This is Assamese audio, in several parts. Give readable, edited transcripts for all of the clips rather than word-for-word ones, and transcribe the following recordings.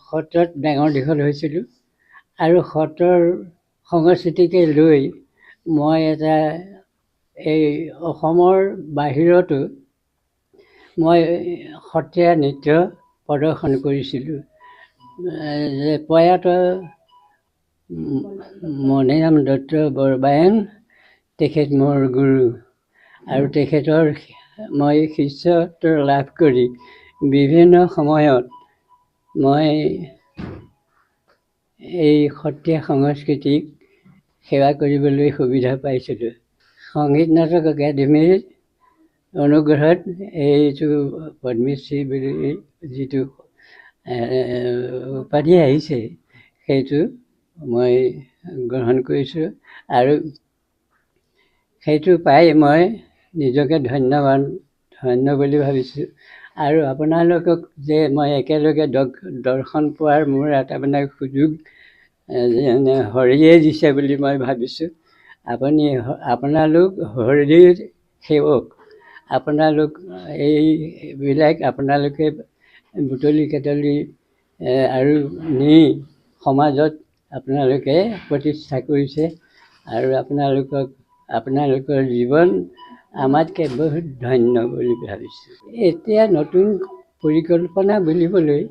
সত্ৰত ডাঙৰ দীঘল হৈছিলোঁ আৰু সত্ৰৰ সংস্কৃতিকে লৈ মই এটা এই অসমৰ বাহিৰতো মই সত্ৰীয়া নৃত্য প্ৰদৰ্শন কৰিছিলোঁ। প্ৰয়াত মণিৰাম দত্ত বৰবায়ন তেখেত মোৰ গুৰু আৰু তেখেতৰ মই শিষ্যত্ব লাভ কৰি বিভিন্ন সময়ত মই এই সত্ৰীয়া সংস্কৃতিক সেৱা কৰিবলৈ সুবিধা পাইছিলোঁ। সংগীত নাটক একাডেমীৰ অনুগ্ৰহত এইটো পদ্মশ্ৰী বুলি যিটো উপাধি আহিছে সেইটো মই গ্ৰহণ কৰিছোঁ আৰু সেইটো পাই মই নিজকে ধন্য বুলি ভাবিছোঁ। আৰু আপোনালোকক যে মই একেলগে দৰ্শন পোৱাৰ মোৰ এটা মানে সুযোগ হৰিয়ে দিছে বুলি মই ভাবিছোঁ। আপোনালোক হৰিৰ সেৱক, আপোনালোক এইবিলাক আপোনালোকে বুটলি কেটলি আৰু নি সমাজত আপোনালোকে প্ৰতিষ্ঠা কৰিছে আৰু আপোনালোকৰ জীৱন আমাতকৈ বহুত ধন্য বুলি ভাবিছোঁ। এতিয়া নতুন পৰিকল্পনা বুলিবলৈ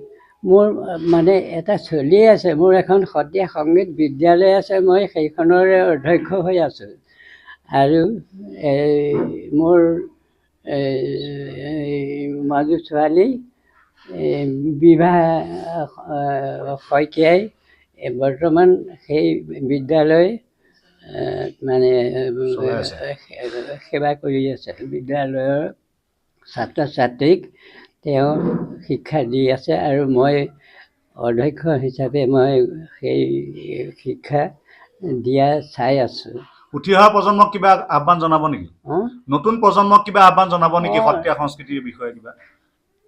মোৰ মানে এটা চলি আছে, মোৰ এখন সত্ৰীয়া সংগীত বিদ্যালয় আছে, মই সেইখনৰে অধ্যক্ষ হৈ আছোঁ আৰু মোৰ মাজু ছোৱালী বিভা শইকীয়াই বৰ্তমান সেই বিদ্যালয় মানে সেৱা কৰি আছে। বিদ্যালয়ৰ ছাত্ৰ ছাত্ৰীক তেওঁ শিক্ষা দি আছে আৰু মই অধ্যক্ষ হিচাপে মই সেই শিক্ষা দিয়া চাই আছোঁ। উঠি অহা প্ৰজন্মক কিবা আহ্বান জনাব নেকি? নতুন প্ৰজন্মক কিবা আহ্বান জনাব নেকি সত্ৰীয়া সংস্কৃতিৰ বিষয়ে কিবা?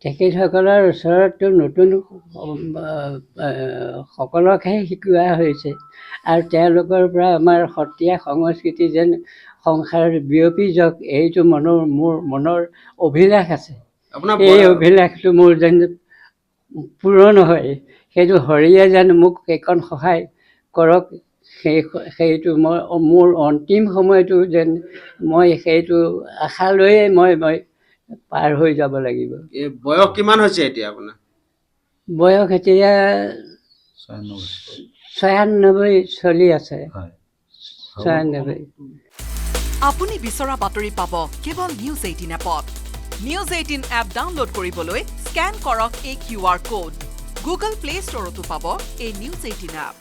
তেখেতসকলৰ ওচৰততো নতুন সকলকহে শিকোৱা হৈছে আৰু তেওঁলোকৰ পৰা আমাৰ সত্ৰীয়া সংস্কৃতি যেন সংসাৰত বিয়পি যাওক, এইটো মোৰ মনৰ অভিলাষ আছে। এই অভিলাষটো মোৰ যেন পূৰণ হয়, সেইটো হৰিয়ে যেন মোক সেইকণ সহায় কৰক। সেইটো মোৰ অন্তিম সময়টো যেন মই সেইটো আশা লৈয়ে মই পাৰ হৈ যাব লাগিব। বয়স কিমান হৈছে এতিয়া আপোনাৰ? বয়স এতিয়া 96 চলি আছে। 96। আপুনি বিচৰা বাতৰি পাব কেৱল নিউজ 18 এপত। নিউজ 18 এপ ডাউনলোড কৰিবলৈ স্কেন কৰক এই QR কোড। গুগল প্লে ষ্টৰতো পাব এই নিউজ 18 এপ।